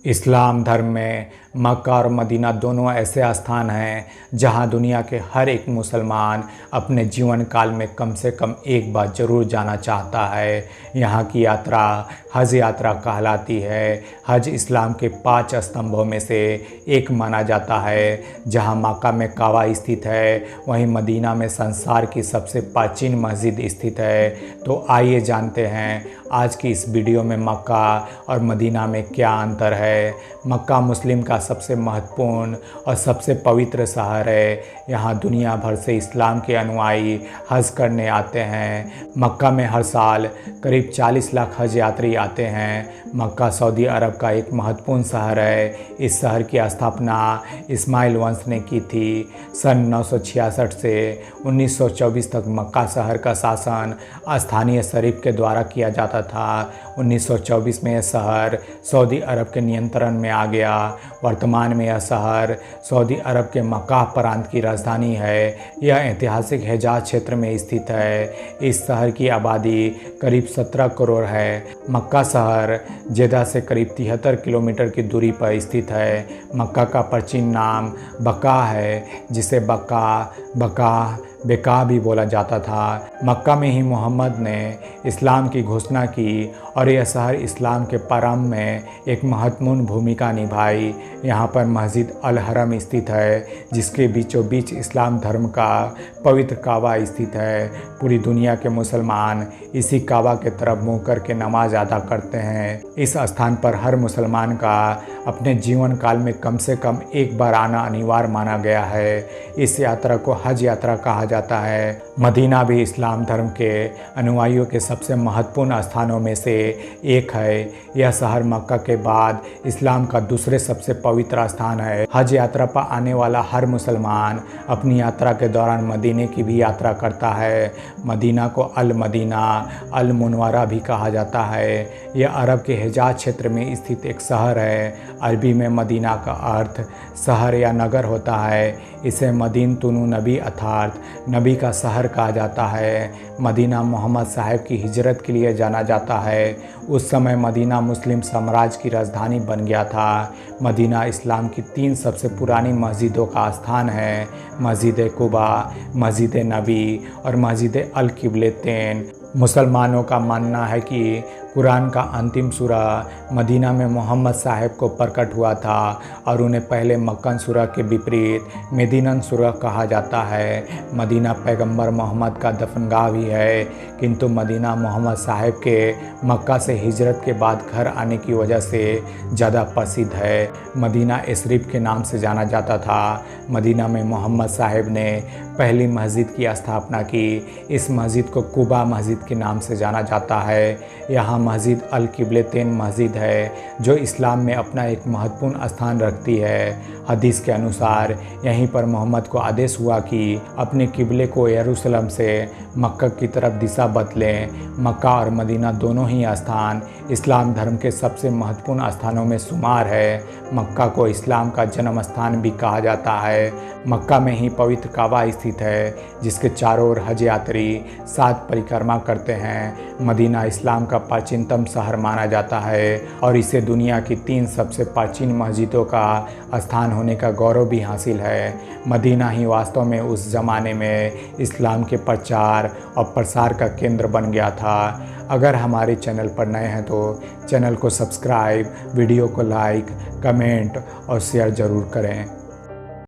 इस्लाम धर्म में मक्का और मदीना दोनों ऐसे स्थान हैं जहां दुनिया के हर एक मुसलमान अपने जीवन काल में कम से कम एक बार ज़रूर जाना चाहता है। यहां की यात्रा हज यात्रा कहलाती है। हज इस्लाम के 5 स्तंभों में से एक माना जाता है। जहां मक्का में काबा स्थित है, वहीं मदीना में संसार की सबसे प्राचीन मस्जिद स्थित है। तो आइए जानते हैं आज की इस वीडियो में मक्का और मदीना में क्या अंतर है। मक्का मुस्लिम का सबसे महत्वपूर्ण और सबसे पवित्र शहर है। यहाँ दुनिया भर से इस्लाम के अनुयायी हज करने आते हैं। मक्का में हर साल करीब 40 लाख हज यात्री आते हैं। मक्का सऊदी अरब का एक महत्वपूर्ण शहर है। इस शहर की स्थापना इस्माइल वंश ने की थी। सन 966 से 1924 तक मक्का शहर का शासन स्थानीय शरीफ के द्वारा किया जाता था। 1924 में यह शहर सऊदी अरब के नियंत्रण में आ गया। वर्तमान में यह शहर सऊदी अरब के मक्का प्रांत की राजधानी है। यह ऐतिहासिक हिजाज क्षेत्र में स्थित है। इस शहर की आबादी करीब 17 करोड़ है। मक्का शहर जेदा से करीब 73 किलोमीटर की दूरी पर स्थित है। मक्का का प्राचीन नाम बका है, जिसे बेका भी बोला जाता था। मक्का में ही मोहम्मद ने इस्लाम की घोषणा की और यह शहर इस्लाम के प्रारंभ में एक महत्वपूर्ण भूमिका निभाई। यहाँ पर मस्जिद अल हरम स्थित है, जिसके बीचों बीच इस्लाम धर्म का पवित्र काबा स्थित है। पूरी दुनिया के मुसलमान इसी काबा के तरफ मुँह करके नमाज अदा करते हैं। इस स्थान पर हर मुसलमान का अपने जीवन काल में कम से कम एक बार आना अनिवार्य माना गया है। इस यात्रा को हज यात्रा कहा जाता है। मदीना भी इस्लाम धर्म के अनुयायियों के सबसे महत्वपूर्ण स्थानों में से एक है। यह शहर मक्का के बाद इस्लाम का दूसरे सबसे पवित्र स्थान है। हज यात्रा पर आने वाला हर मुसलमान अपनी यात्रा के दौरान मदीने की भी यात्रा करता है। मदीना को अल मदीना अल मुनव्वरा भी कहा जाता है। यह अरब के हिजाज क्षेत्र में स्थित एक शहर है। अरबी में मदीना का अर्थ शहर या नगर होता है। इसे मदीन तुनु नबी अर्थात नबी का शहर कहा जाता है। मदीना मोहम्मद साहब की हिजरत के लिए जाना जाता है। उस समय मदीना मुस्लिम साम्राज्य की राजधानी बन गया था। मदीना इस्लाम की 3 सबसे पुरानी मस्जिदों का स्थान है। मस्जिद कुबा, मस्जिद नबी और मस्जिद अल किबलतैन। मुसलमानों का मानना है कि कुरान का अंतिम सूरा मदीना में मोहम्मद साहब को प्रकट हुआ था और उन्हें पहले मक्कन सूरा के विपरीत मदीनन सूरा कहा जाता है। मदीना पैगंबर मोहम्मद का दफनगाह भी है, किंतु मदीना मोहम्मद साहब के मक्का से हिजरत के बाद घर आने की वजह से ज़्यादा प्रसिद्ध है। मदीना एशरीफ के नाम से जाना जाता था। मदीना में मोहम्मद साहब ने पहली मस्जिद की स्थापना की। इस मस्जिद को कुबा मस्जिद के नाम से जाना जाता है। यहाँ मस्जिद अल किबलतैन मस्जिद है, जो इस्लाम में अपना एक महत्वपूर्ण स्थान रखती है। हदीस के अनुसार यहीं पर मोहम्मद को आदेश हुआ कि अपने किबले को यरूशलेम से मक्का की तरफ दिशा बदलें। मक्का और मदीना दोनों ही स्थान इस्लाम धर्म के सबसे महत्वपूर्ण स्थानों में शुमार है। मक्का को इस्लाम का जन्म स्थान भी कहा जाता है। मक्का में ही पवित्र काबा स्थित है, जिसके चारों ओर हज यात्री 7 परिक्रमा करते हैं। मदीना इस्लाम का प्राचीनतम शहर माना जाता है और इसे दुनिया की 3 सबसे प्राचीन मस्जिदों का स्थान होने का गौरव भी हासिल है। मदीना ही वास्तव में उस ज़माने में इस्लाम के प्रचार और प्रसार का केंद्र बन गया था। अगर हमारे चैनल पर नए हैं तो चैनल को सब्सक्राइब, वीडियो को लाइक, कमेंट और शेयर ज़रूर करें।